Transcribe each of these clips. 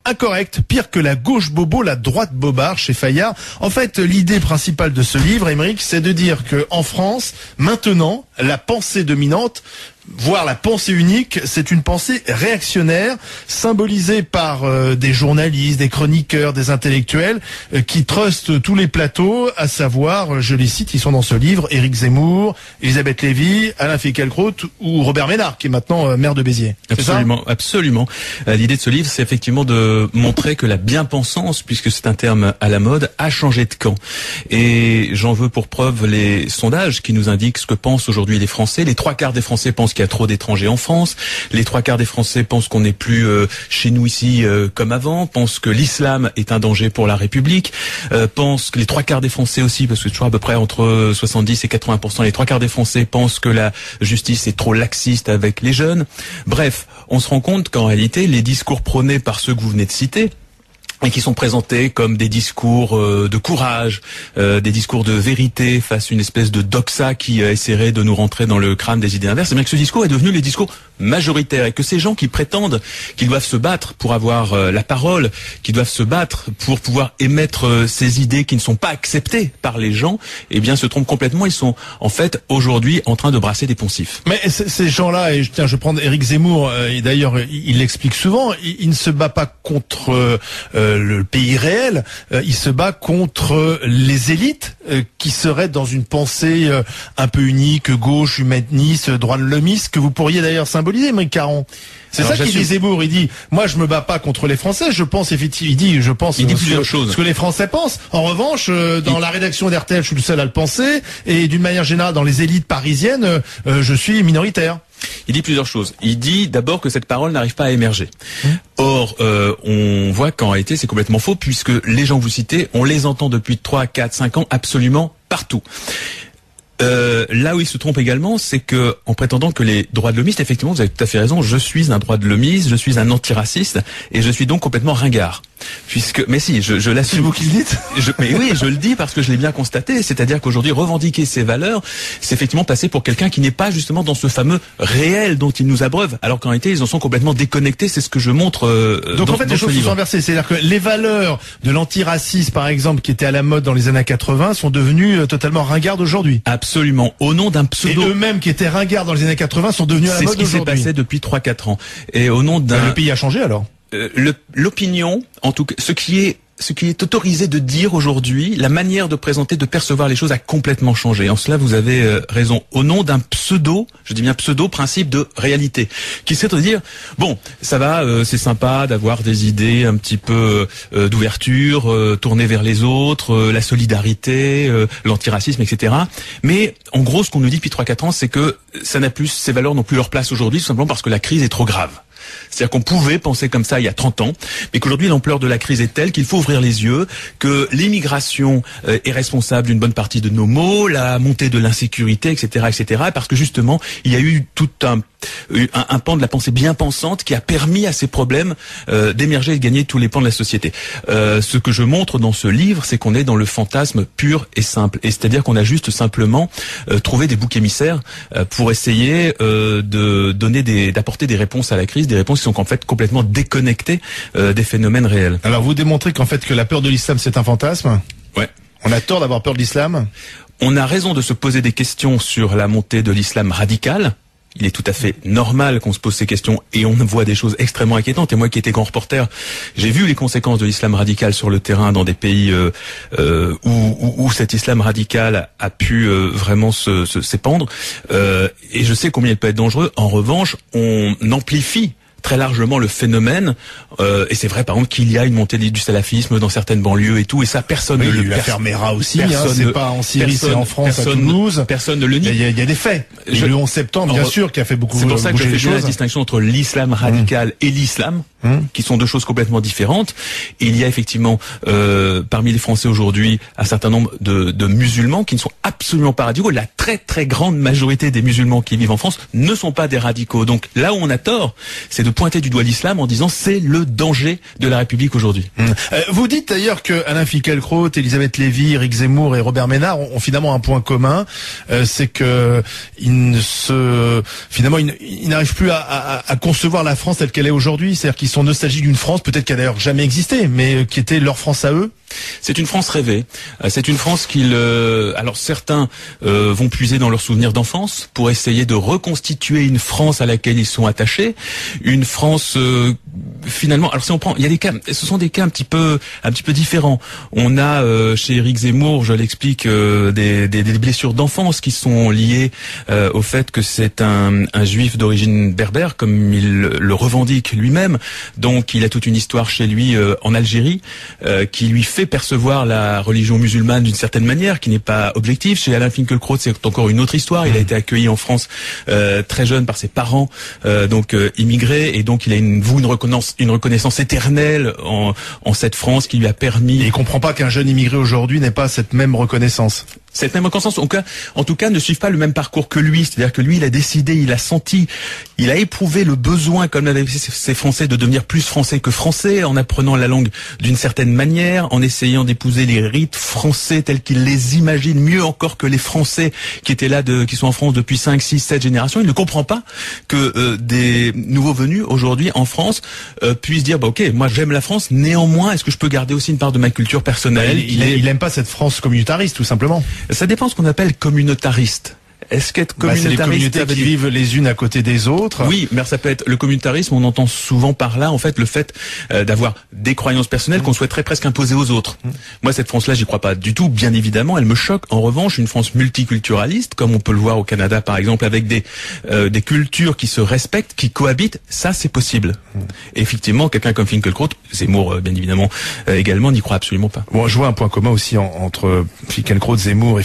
incorrect, pire que la gauche bobo, la droite bobard chez Fayard. En fait, l'idée principale de ce livre, Aymeric, c'est de dire que en France, maintenant, la pensée dominante, voire la pensée unique, c'est une pensée réactionnaire, symbolisée par des journalistes, des chroniqueurs, des intellectuels, qui trustent tous les plateaux, à savoir, je les cite, ils sont dans ce livre, Éric Zemmour, Elisabeth Lévy, Alain Finkielkraut ou Robert Ménard, qui est maintenant maire de Béziers. Absolument, absolument. L'idée de ce livre, c'est effectivement de montrer que la bien-pensance, puisque c'est un terme à la mode, a changé de camp. Et j'en veux pour preuve les sondages qui nous indiquent ce que pensent aujourd'hui les Français. Les 3/4 des Français pensent qu'il y a trop d'étrangers en France. Les 3/4 des Français pensent qu'on n'est plus chez nous ici comme avant, pensent que l'islam est un danger pour la République, pensent que les 3/4 des Français aussi, parce que toujours à peu près entre 70 et 80%, les 3/4 des Français pensent que la justice est trop laxiste avec les jeunes. Bref, on se rend compte qu'en réalité, les discours prônés par ceux que vous venez de citer, et qui sont présentés comme des discours de courage, des discours de vérité face à une espèce de doxa qui essaierait de nous rentrer dans le crâne des idées inverses, c'est bien que ce discours est devenu les discours majoritaires et que ces gens qui prétendent qu'ils doivent se battre pour avoir la parole, qu'ils doivent se battre pour pouvoir émettre ces idées qui ne sont pas acceptées par les gens, eh bien se trompent complètement. Ils sont en fait aujourd'hui en train de brasser des poncifs. Mais ces gens-là, et tiens, je vais prendre Éric Zemmour, et d'ailleurs il l'explique souvent, il ne se bat pas contre le pays réel, il se bat contre les élites qui seraient dans une pensée un peu unique, gauche, humaniste, droit de l'homiste, que vous pourriez d'ailleurs symboliser, Aymeric Caron. C'est ça qu'il dit Zemmour, il dit, moi je me bats pas contre les Français, je pense effectivement, il dit plusieurs choses. Ce que les Français pensent. En revanche, dans la rédaction d'RTL, je suis le seul à le penser, et d'une manière générale, dans les élites parisiennes, je suis minoritaire. Il dit plusieurs choses. Il dit d'abord que cette parole n'arrive pas à émerger. Or, on voit qu'en réalité, c'est complètement faux, puisque les gens que vous citez, on les entend depuis 3, 4, 5 ans absolument partout. Là où il se trompe également, c'est que en prétendant que les droits de l'homiste, effectivement, vous avez tout à fait raison, je suis un droit de l'homiste, je suis un antiraciste, et je suis donc complètement ringard. Mais si, je l'assume. C'est vous qui le dites? Mais oui, je le dis parce que je l'ai bien constaté. C'est-à-dire qu'aujourd'hui, revendiquer ces valeurs, c'est effectivement passer pour quelqu'un qui n'est pas justement dans ce fameux réel dont ils nous abreuvent, alors qu'en réalité, ils en sont complètement déconnectés. C'est ce que je montre. Donc en fait, les choses se sont inversées. C'est-à-dire que les valeurs de l'antiracisme, par exemple, qui étaient à la mode dans les années 80, sont devenues totalement ringardes aujourd'hui. Absolument. Au nom d'un pseudo. Et eux-mêmes qui étaient ringards dans les années 80 sont devenus à la mode aujourd'hui. C'est ce qui s'est passé depuis 3-4 ans. Et au nom d'un... Le pays a changé alors. L'opinion, en tout cas, ce qui est autorisé de dire aujourd'hui, la manière de présenter, de percevoir les choses a complètement changé. En cela, vous avez raison. Au nom d'un pseudo, je dis bien pseudo, principe de réalité, qui serait de dire, bon, ça va, c'est sympa d'avoir des idées un petit peu d'ouverture, tournées vers les autres, la solidarité, l'antiracisme, etc. Mais en gros, ce qu'on nous dit depuis 3-4 ans, c'est que ces valeurs n'ont plus leur place aujourd'hui, tout simplement parce que la crise est trop grave. C'est-à-dire qu'on pouvait penser comme ça il y a 30 ans, mais qu'aujourd'hui l'ampleur de la crise est telle qu'il faut ouvrir les yeux, que l'immigration est responsable d'une bonne partie de nos maux, la montée de l'insécurité, etc., etc., parce que justement il y a eu tout un pan de la pensée bien pensante qui a permis à ces problèmes d'émerger et de gagner tous les pans de la société. Ce que je montre dans ce livre, c'est qu'on est dans le fantasme pur et simple, et c'est-à-dire qu'on a juste simplement trouvé des boucs émissaires pour essayer d'apporter des réponses à la crise, des réponses qui sont en fait complètement déconnectées des phénomènes réels. Alors vous démontrez qu'en fait que la peur de l'islam c'est un fantasme. Ouais. On a tort d'avoir peur de l'islam. On a raison de se poser des questions sur la montée de l'islam radical. Il est tout à fait normal qu'on se pose ces questions et on voit des choses extrêmement inquiétantes. Et moi qui étais grand reporter, j'ai vu les conséquences de l'islam radical sur le terrain dans des pays où cet islam radical a pu vraiment s'épandre. Et je sais combien il peut être dangereux. En revanche, on amplifie très largement le phénomène, et c'est vrai par exemple qu'il y a une montée du salafisme dans certaines banlieues et tout, et ça personne ne le fermera aussi, c'est pas en Syrie, c'est en France, à Toulouse. Personne ne le nie. Il y a des faits. Le 11 septembre, bien sûr, qui a fait beaucoup bouger les choses. C'est pour ça que je fais la distinction entre l'islam radical et l'islam, qui sont deux choses complètement différentes. Et il y a effectivement parmi les Français aujourd'hui un certain nombre de musulmans qui ne sont absolument pas radicaux. La très très grande majorité des musulmans qui vivent en France ne sont pas des radicaux. Donc là où on a tort, c'est de pointer du doigt l'islam en disant c'est le danger de la République aujourd'hui. Vous dites d'ailleurs que Alain Finkielkraut, Elisabeth Lévy, Éric Zemmour et Robert Ménard ont finalement un point commun, c'est que ils n'arrivent plus à concevoir la France telle qu'elle est aujourd'hui. C'est-à-dire qu'ils sont nostalgiques d'une France peut-être qui a d'ailleurs jamais existé, mais qui était leur France à eux. C'est une France rêvée. C'est une France alors certains vont puiser dans leurs souvenirs d'enfance pour essayer de reconstituer une France à laquelle ils sont attachés, une France finalement. Alors si on prend, il y a des cas, ce sont des cas un petit peu différents. On a chez Éric Zemmour, je l'explique, des blessures d'enfance qui sont liées au fait que c'est un juif d'origine berbère, comme il le revendique lui-même. Donc il a toute une histoire chez lui en Algérie qui lui fait percevoir la religion musulmane d'une certaine manière, qui n'est pas objective. Chez Alain Finkielkraut, c'est encore une autre histoire. Il a été accueilli en France très jeune par ses parents, immigrés, et donc il a une reconnaissance éternelle en cette France qui lui a permis. Et il comprend pas qu'un jeune immigré aujourd'hui n'ait pas cette même reconnaissance. Cette même reconnaissance, en tout cas, ne suivent pas le même parcours que lui. C'est-à-dire que lui, il a décidé, il a senti, il a éprouvé le besoin, comme l'avaient fait ces Français, de devenir plus français que français, en apprenant la langue d'une certaine manière, en essayant d'épouser les rites français tels qu'il les imagine, mieux encore que les Français qui étaient là, qui sont en France depuis 5, 6, 7 générations. Il ne comprend pas que des nouveaux venus aujourd'hui en France puissent dire, ok, moi j'aime la France, néanmoins, est-ce que je peux garder aussi une part de ma culture personnelle? Il aime pas cette France communautariste, tout simplement. Ça dépend de ce qu'on appelle communautariste. Est-ce qu'être communautariste, c'est les communautés qui vivent les unes à côté des autres. Oui, mais ça peut être le communautarisme. On entend souvent par là, en fait, le fait d'avoir des croyances personnelles qu'on souhaiterait presque imposer aux autres. Moi, cette France-là, j'y crois pas du tout. Bien évidemment, elle me choque. En revanche, une France multiculturaliste, comme on peut le voir au Canada, par exemple, avec des cultures qui se respectent, qui cohabitent, ça, c'est possible. Et effectivement, quelqu'un comme Finkielkraut, Zemmour, bien évidemment, également, n'y croit absolument pas. Bon, je vois un point commun aussi entre Finkielkraut, Zemmour et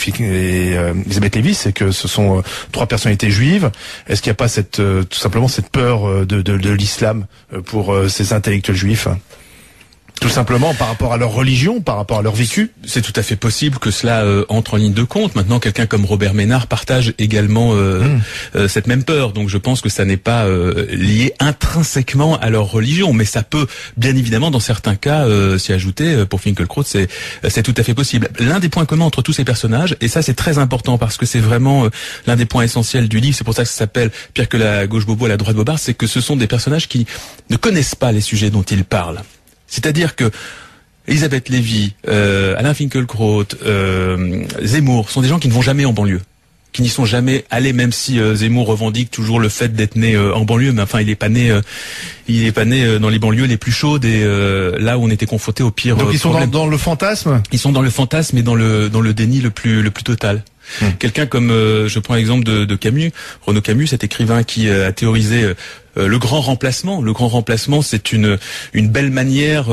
Elisabeth Lévy, c'est que ce sont trois personnalités juives. Est-ce qu'il n'y a pas tout simplement cette peur de l'islam pour ces intellectuels juifs ? Tout simplement par rapport à leur religion, par rapport à leur vécu. C'est tout à fait possible que cela entre en ligne de compte. Maintenant, quelqu'un comme Robert Ménard partage également cette même peur. Donc je pense que ça n'est pas lié intrinsèquement à leur religion, mais ça peut bien évidemment dans certains cas s'y ajouter. Pour Finkielkraut, c'est tout à fait possible. L'un des points communs entre tous ces personnages, et ça c'est très important parce que c'est vraiment l'un des points essentiels du livre, c'est pour ça que ça s'appelle Pire que la gauche bobo à la droite bobard, c'est que ce sont des personnages qui ne connaissent pas les sujets dont ils parlent. C'est-à-dire que Elisabeth Lévy, Alain Finkielkraut, Zemmour sont des gens qui ne vont jamais en banlieue, qui n'y sont jamais allés, même si Zemmour revendique toujours le fait d'être né en banlieue, mais enfin il est pas né dans les banlieues les plus chaudes et là où on était confronté au pire. Donc ils sont dans le fantasme. Ils sont dans le fantasme et dans le déni le plus total. Quelqu'un comme je prends l'exemple de Camus, Renaud Camus, cet écrivain qui a théorisé le grand remplacement. Le grand remplacement, c'est une belle manière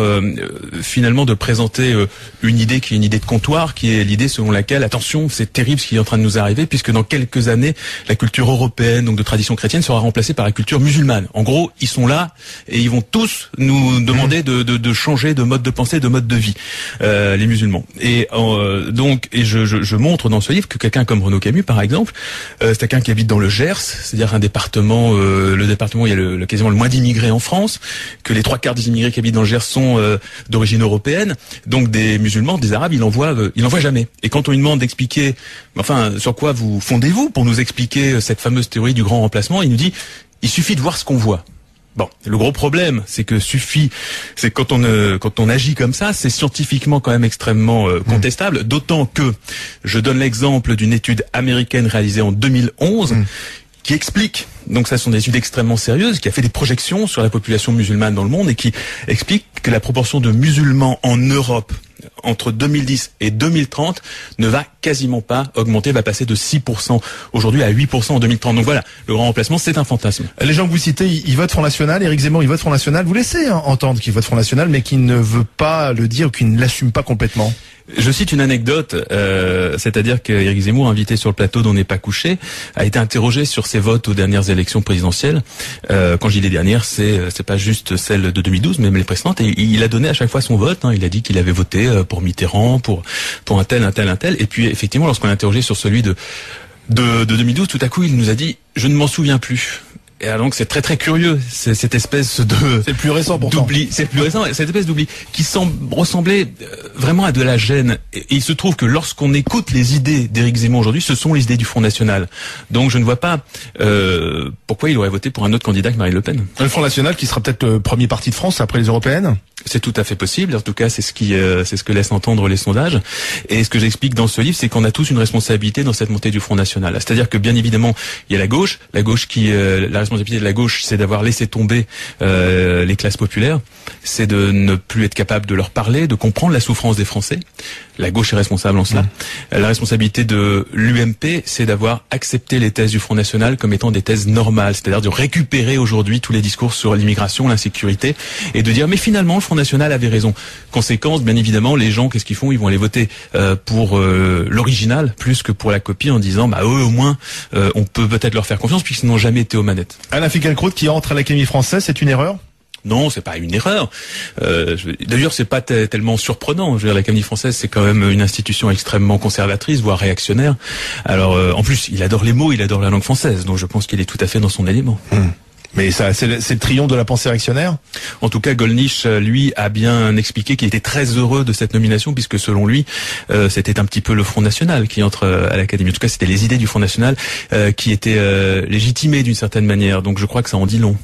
finalement de présenter une idée qui est une idée de comptoir, qui est l'idée selon laquelle, attention, c'est terrible ce qui est en train de nous arriver, puisque dans quelques années, la culture européenne, donc de tradition chrétienne, sera remplacée par la culture musulmane. En gros, ils sont là et ils vont tous nous demander de changer de mode de pensée, de mode de vie, les musulmans. Et donc, je montre dans ce livre que quelqu'un comme Renaud Camus, par exemple, c'est quelqu'un qui habite dans le Gers, c'est-à-dire un département, le département où il y a quasiment le moins d'immigrés en France, que les 3/4 des immigrés qui habitent dans le Gers sont d'origine européenne, donc des musulmans, des arabes, il en voit jamais. Et quand on lui demande d'expliquer, enfin, sur quoi vous fondez-vous pour nous expliquer cette fameuse théorie du grand remplacement, il nous dit, il suffit de voir ce qu'on voit. Bon, le gros problème, c'est quand on agit comme ça, c'est scientifiquement quand même extrêmement contestable, d'autant que je donne l'exemple d'une étude américaine réalisée en 2011 qui explique, donc ça sont des études extrêmement sérieuses, qui a fait des projections sur la population musulmane dans le monde et qui explique que la proportion de musulmans en Europe entre 2010 et 2030 ne va quasiment pas augmenter, va passer de 6% aujourd'hui à 8% en 2030. Donc voilà, le grand remplacement, c'est un fantasme. Les gens que vous citez, ils votent Front National, Éric Zemmour, il vote Front National. Vous laissez entendre qu'il vote Front National, mais qu'il ne veut pas le dire ou qu'il ne l'assume pas complètement. Je cite une anecdote, c'est-à-dire qu'Éric Zemmour, invité sur le plateau d'On n'est pas couché, a été interrogé sur ses votes aux dernières élections présidentielles. Quand je dis les dernières, c'est pas juste celle de 2012, mais les précédentes. Et il a donné à chaque fois son vote. Il a dit qu'il avait voté pour Mitterrand, pour un tel. Et puis effectivement, lorsqu'on l'a interrogé sur celui de 2012, tout à coup, il nous a dit « Je ne m'en souviens plus ». Et alors donc c'est très très curieux, cette espèce de... C'est plus récent pourtant. C'est plus récent, cette espèce d'oubli qui semble ressembler vraiment à de la gêne. Et il se trouve que lorsqu'on écoute les idées d'Éric Zemmour aujourd'hui, ce sont les idées du Front National. Donc je ne vois pas pourquoi il aurait voté pour un autre candidat que Marine Le Pen. Le Front National qui sera peut-être le premier parti de France après les européennes. C'est tout à fait possible. En tout cas, c'est ce que laissent entendre les sondages. Et ce que j'explique dans ce livre, c'est qu'on a tous une responsabilité dans cette montée du Front National. C'est-à-dire que bien évidemment, il y a la gauche qui, la responsabilité de la gauche, c'est d'avoir laissé tomber les classes populaires, c'est de ne plus être capable de leur parler, de comprendre la souffrance des Français. La gauche est responsable en cela. La responsabilité de l'UMP, c'est d'avoir accepté les thèses du Front National comme étant des thèses normales, c'est-à-dire de récupérer aujourd'hui tous les discours sur l'immigration, l'insécurité, et de dire mais finalement le Front National avait raison. Conséquence, bien évidemment, les gens, qu'est-ce qu'ils font? Ils vont aller voter pour l'original plus que pour la copie en disant bah eux au moins on peut peut-être leur faire confiance puisqu'ils n'ont jamais été aux manettes. Alain Finkielkraut qui entre à l'Académie française, c'est une erreur? Non, c'est pas une erreur. D'ailleurs, c'est pas tellement surprenant. Je veux dire, l'Académie française, c'est quand même une institution extrêmement conservatrice, voire réactionnaire. Alors, en plus, il adore les mots, il adore la langue française, donc je pense qu'il est tout à fait dans son élément. Mais ça, c'est le triomphe de la pensée réactionnaire. En tout cas, Gollnisch, lui, a bien expliqué qu'il était très heureux de cette nomination, puisque selon lui, c'était un petit peu le Front National qui entre à l'Académie. En tout cas, c'était les idées du Front National qui étaient légitimées d'une certaine manière. Donc, je crois que ça en dit long.